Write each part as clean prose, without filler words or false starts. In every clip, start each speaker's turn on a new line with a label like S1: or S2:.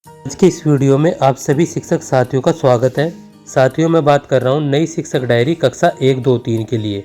S1: आज की इस वीडियो में आप सभी शिक्षक साथियों का स्वागत है। साथियों, मैं बात कर रहा हूँ नई शिक्षक डायरी कक्षा 1, 2, 3 के लिए।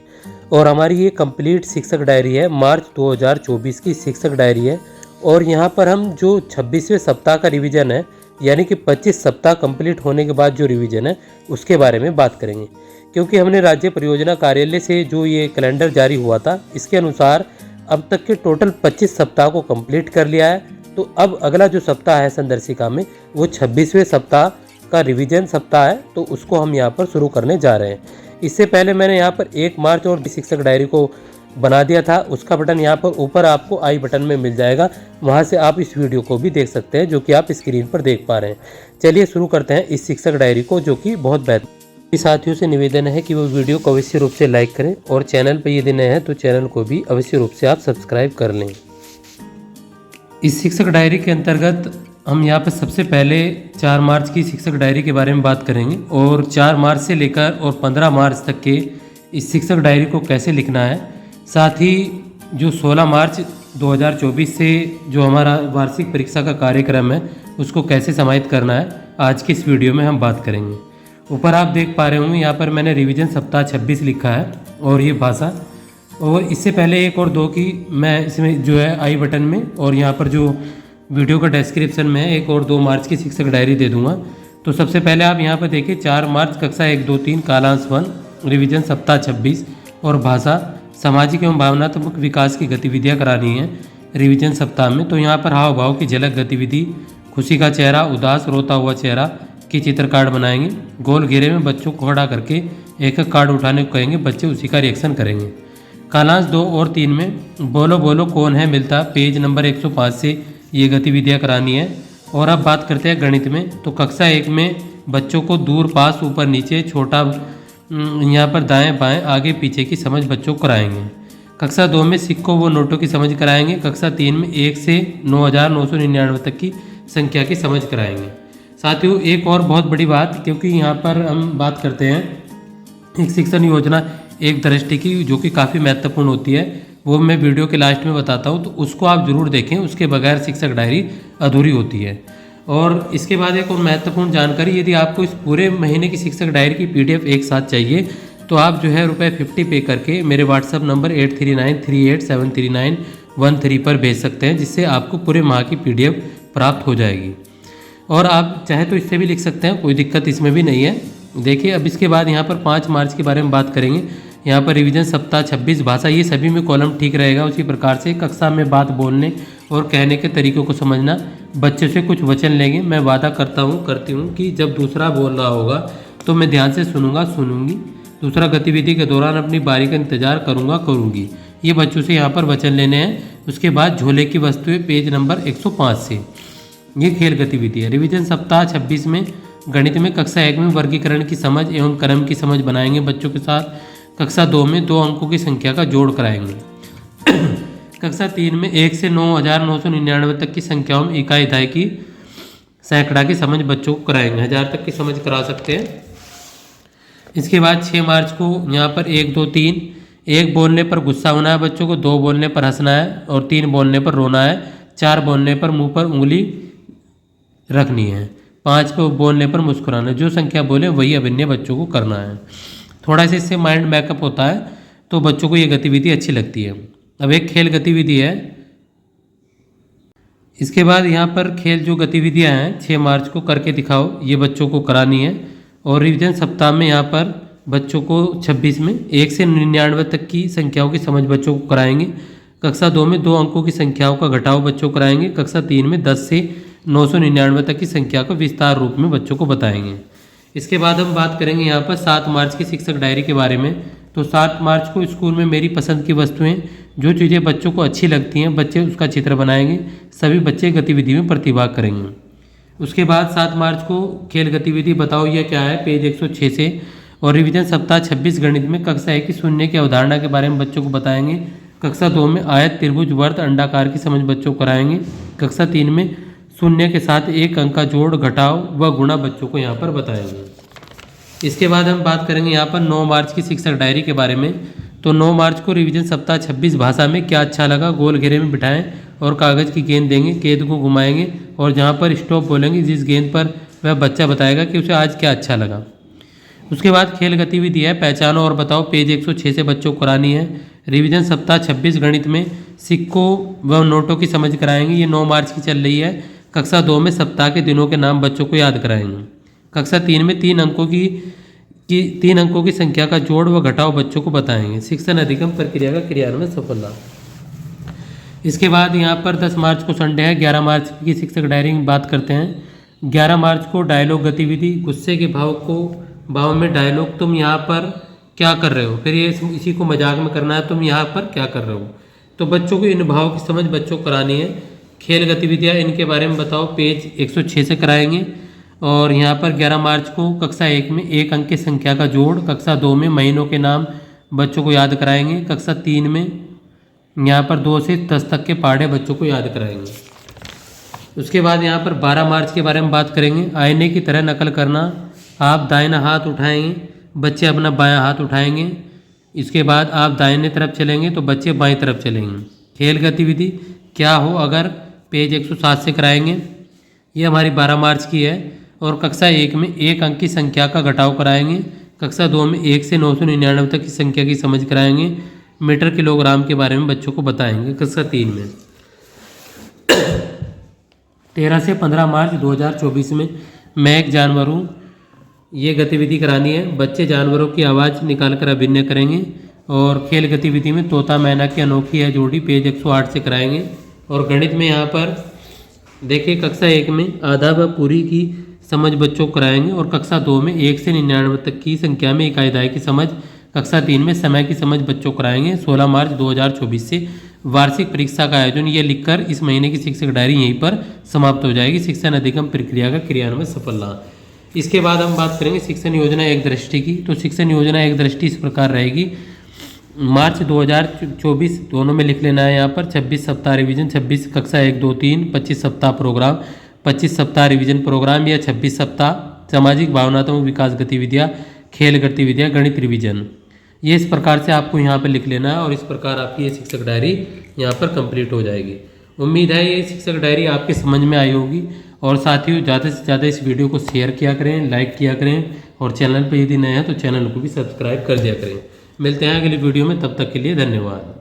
S1: और हमारी ये कंप्लीट शिक्षक डायरी है, मार्च 2024 की शिक्षक डायरी है। और यहाँ पर हम जो 26वें सप्ताह का रिवीजन है, यानी कि 25 सप्ताह कंप्लीट होने के बाद जो रिवीजन है उसके बारे में बात करेंगे। क्योंकि हमने राज्य परियोजना कार्यालय से जो ये कैलेंडर जारी हुआ था, इसके अनुसार अब तक के टोटल 25 सप्ताह को कंप्लीट कर लिया है। तो अब अगला जो सप्ताह है संदर्शिका में, वो 26वें सप्ताह का रिवीजन सप्ताह है, तो उसको हम यहाँ पर शुरू करने जा रहे हैं। इससे पहले मैंने यहाँ पर 1 मार्च और शिक्षक डायरी को बना दिया था, उसका बटन यहाँ पर ऊपर आपको आई बटन में मिल जाएगा, वहाँ से आप इस वीडियो को भी देख सकते हैं, जो कि आप स्क्रीन पर देख पा रहे हैं। चलिए शुरू करते हैं इस शिक्षक डायरी को, जो कि बहुत बेहतर। साथियों से निवेदन है कि वो वीडियो को अवश्य रूप से लाइक करें, और चैनल पर यदि नए हैं तो चैनल को भी अवश्य रूप से आप सब्सक्राइब कर लें। इस शिक्षक डायरी के अंतर्गत हम यहाँ पर सबसे पहले 4 मार्च की शिक्षक डायरी के बारे में बात करेंगे, और 4 मार्च से लेकर और 15 मार्च तक के इस शिक्षक डायरी को कैसे लिखना है। साथ ही जो 16 मार्च 2024 से जो हमारा वार्षिक परीक्षा का कार्यक्रम है, उसको कैसे समाहित करना है, आज की इस वीडियो में हम बात करेंगे। ऊपर आप देख पा रहे होंगे यहाँ पर मैंने रिवीजन सप्ताह 26 लिखा है, और ये भाषा। और इससे पहले 1 और 2 की मैं इसमें जो है आई बटन में, और यहाँ पर जो वीडियो का डिस्क्रिप्शन में 1 और 2 मार्च की शिक्षक डायरी दे दूंगा। तो सबसे पहले आप यहाँ पर देखिए 4 मार्च कक्षा 1, 2, 3 कालांश 1 रिवीजन सप्ताह 26 और भाषा सामाजिक एवं भावनात्मक विकास की गतिविधियाँ करानी है रिवीजन सप्ताह में। तो यहाँ पर हाव भाव की झलक गतिविधि, खुशी का चेहरा, उदास रोता हुआ चेहरा की चित्र कार्ड बनाएंगे। गोल घेरे में बच्चों को खड़ा करके एक एक कार्ड उठाने को कहेंगे, बच्चे उसी का रिएक्शन करेंगे। कालांश 2 और 3 में बोलो बोलो कौन है मिलता, पेज नंबर 105 से ये गतिविधियाँ करानी है। और अब बात करते हैं गणित में। तो कक्षा 1 में बच्चों को दूर पास ऊपर नीचे छोटा यहाँ पर दाएं बाएं आगे पीछे की समझ बच्चों को कराएंगे। कक्षा 2 में सिक्कों व नोटों की समझ कराएंगे। कक्षा 3 में 1 से 9,999 तक की संख्या की समझ कराएंगे। साथियों, एक और बहुत बड़ी बात, क्योंकि यहाँ पर हम बात करते हैं एक शिक्षण योजना एक दृष्टि की, जो कि काफ़ी महत्वपूर्ण होती है, वो मैं वीडियो के लास्ट में बताता हूँ, तो उसको आप ज़रूर देखें। उसके बगैर शिक्षक डायरी अधूरी होती है। और इसके बाद एक और महत्वपूर्ण जानकारी, यदि आपको इस पूरे महीने की शिक्षक डायरी की PDF एक साथ चाहिए, तो आप जो है ₹50 पे करके मेरे व्हाट्सअप नंबर 8393387391 पर भेज सकते हैं, जिससे आपको पूरे माह की PDF प्राप्त हो जाएगी। और आप चाहे तो इससे भी लिख सकते हैं, कोई दिक्कत इसमें भी नहीं है। देखिए, अब इसके बाद यहाँ पर 5 मार्च के बारे में बात करेंगे। यहाँ पर रिवीजन सप्ताह 26 भाषा, ये सभी में कॉलम ठीक रहेगा। उसी प्रकार से कक्षा में बात बोलने और कहने के तरीकों को समझना। बच्चों से कुछ वचन लेंगे। मैं वादा करती हूँ कि जब दूसरा बोल रहा होगा तो मैं ध्यान से सुनूंगी। दूसरा गतिविधि के दौरान अपनी बारी का इंतजार करूँगी। ये बच्चों से यहाँ पर वचन लेने हैं। उसके बाद झोले की वस्तुएं, पेज नंबर 105 से ये खेल गतिविधि है। रिवीजन सप्ताह 26 में गणित में कक्षा 1 में वर्गीकरण की समझ एवं क्रम की समझ बनाएंगे बच्चों के साथ। कक्षा 2 में 2 अंकों की संख्या का जोड़ कराएंगे। कक्षा 3 में 1 से 9,999 तक की संख्याओं में इकाई इकाई की सैकड़ा की समझ बच्चों को कराएंगे। 1000 तक की समझ करा सकते हैं। इसके बाद 6 मार्च को यहाँ पर 1, 2, 3, 1 बोलने पर गुस्सा होना है बच्चों को, 2 बोलने पर हंसना है, और 3 बोलने पर रोना है, 4 बोलने पर मुंह पर उंगली रखनी है, 5 पे बोलने पर मुस्कुराना है। जो संख्या बोले वही अभिनय बच्चों को करना है। थोड़ा सा इससे माइंड बैकअप होता है, तो बच्चों को ये गतिविधि अच्छी लगती है। अब एक खेल गतिविधि है। इसके बाद यहाँ पर खेल जो गतिविधियाँ हैं 6 मार्च को करके दिखाओ, ये बच्चों को करानी है। और रिवीजन सप्ताह में यहाँ पर बच्चों को 26 में 1 से 99 तक की संख्याओं की समझ बच्चों को कराएंगे। कक्षा 2 में 2 अंकों की संख्याओं का घटाव बच्चों को कराएंगे। कक्षा 3 में 10 से 999 तक की संख्या को विस्तार रूप में बच्चों को बताएंगे। इसके बाद हम बात करेंगे यहाँ पर 7 मार्च की शिक्षक डायरी के बारे में। तो 7 मार्च को स्कूल में मेरी पसंद की वस्तुएं, जो चीज़ें बच्चों को अच्छी लगती हैं, बच्चे उसका चित्र बनाएंगे। सभी बच्चे गतिविधि में प्रतिभाग करेंगे। उसके बाद 7 मार्च को खेल गतिविधि बताओ ये क्या है, पेज 106 से। और रिवीजन सप्ताह 26 गणित में कक्षा 1 की शून्य की अवधारणा के बारे में बच्चों को बताएंगे। कक्षा 2 में आयत, त्रिभुज, वर्त, अंडाकार की समझ बच्चों को कराएंगे। कक्षा 3 में शून्य के साथ एक अंक का जोड़, घटाव व गुणा बच्चों को यहाँ पर बताएंगे। इसके बाद हम बात करेंगे यहाँ पर 9 मार्च की शिक्षक डायरी के बारे में। तो तो 9 मार्च को रिवीजन सप्ताह 26 भाषा में क्या अच्छा लगा गोल घेरे में बिठाएं और कागज़ की गेंद देंगे, गेंद को घुमाएंगे और जहाँ पर स्टॉप बोलेंगे जिस गेंद पर वह बच्चा बताएगा कि उसे आज क्या अच्छा लगा। उसके बाद खेल गतिविधि है पहचानो और बताओ, पेज 106 से बच्चों को करानी है। रिवीजन सप्ताह 26 गणित में सिक्कों व नोटों की समझ कराएंगे। ये 9 मार्च की चल रही है। कक्षा 2 में सप्ताह के दिनों के नाम बच्चों को याद कराएंगे। कक्षा 3 में 3 अंकों की संख्या का जोड़ व घटाव बच्चों को बताएंगे। शिक्षण अधिगम प्रक्रिया का क्रियान्वयन सफल रहा। इसके बाद यहाँ पर 10 मार्च को संडे है। 11 मार्च की शिक्षक डायरी में बात करते हैं। 11 मार्च को डायलॉग गतिविधि, गुस्से के भाव में डायलॉग, तुम यहाँ पर क्या कर रहे हो, फिर ये इसी को मजाक में करना है, तुम यहाँ पर क्या कर रहे हो। तो बच्चों को इन भाव की समझ बच्चों को करानी है। खेल गतिविधियाँ इनके बारे में बताओ, पेज 106 से कराएंगे। और यहाँ पर 11 मार्च को कक्षा 1 में 1 अंक की संख्या का जोड़, कक्षा 2 में महीनों के नाम बच्चों को याद कराएंगे। कक्षा 3 में यहाँ पर 2 से 10 तक के पहाड़े बच्चों को याद कराएंगे। उसके बाद यहाँ पर 12 मार्च के बारे में बात करेंगे। आईने की तरह नकल करना, आप दाहिना हाथ उठाएंगे, बच्चे अपना बायां हाथ उठाएंगे। इसके बाद आप दाहिने तरफ चलेंगे तो बच्चे बाईं तरफ चलेंगे। खेल गतिविधि क्या हो अगर, पेज 107 से कराएंगे। ये हमारी 12 मार्च की है। और कक्षा 1 में 1 अंक की संख्या का घटाव कराएंगे। कक्षा 2 में 1 से 999 तक की संख्या की समझ कराएंगे। मीटर किलोग्राम के बारे में बच्चों को बताएंगे। कक्षा 3 में 13 से 15 मार्च 2024 में मैं एक जानवर हूँ, ये गतिविधि करानी है। बच्चे जानवरों की आवाज़ निकालकर अभिनय करेंगे। और खेल गतिविधि में तोता मैना की अनोखी है जोड़ी, पेज 108 से कराएंगे। और गणित में यहाँ पर देखिए कक्षा 1 में आधा व पूरी की समझ बच्चों को कराएंगे। और कक्षा 2 में 1 से 99 तक की संख्या में इकाई दाई की समझ। कक्षा 3 में समय की समझ बच्चों को कराएंगे। 16 मार्च 2024 से वार्षिक परीक्षा का आयोजन, ये लिखकर इस महीने की शिक्षक डायरी यहीं पर समाप्त हो जाएगी। शिक्षण अधिगम प्रक्रिया का क्रियान्वयन सफल रहा। इसके बाद हम बात करेंगे शिक्षण योजना एक दृष्टि की। तो शिक्षण योजना एक दृष्टि इस प्रकार रहेगी। मार्च 2024 दोनों में लिख लेना है यहाँ पर। 26 सप्ताह रिवीजन, 26 कक्षा 1, 2, 3, 25 सप्ताह प्रोग्राम, 25 सप्ताह रिवीजन प्रोग्राम या 26 सप्ताह सामाजिक भावनात्मक विकास गतिविधियाँ, खेल गतिविधियाँ, गणित रिवीजन। ये इस प्रकार से आपको यहाँ पर लिख लेना है और इस प्रकार आपकी ये शिक्षक डायरी यहाँ पर कंप्लीट हो जाएगी। उम्मीद है ये शिक्षक डायरी आपके समझ में आई होगी। और साथियों ज़्यादा से ज़्यादा इस वीडियो को शेयर किया करें, लाइक किया करें और चैनल पर यदि नए हैं तो चैनल को भी सब्सक्राइब कर दिया करें। मिलते हैं अगली वीडियो में, तब तक के लिए धन्यवाद।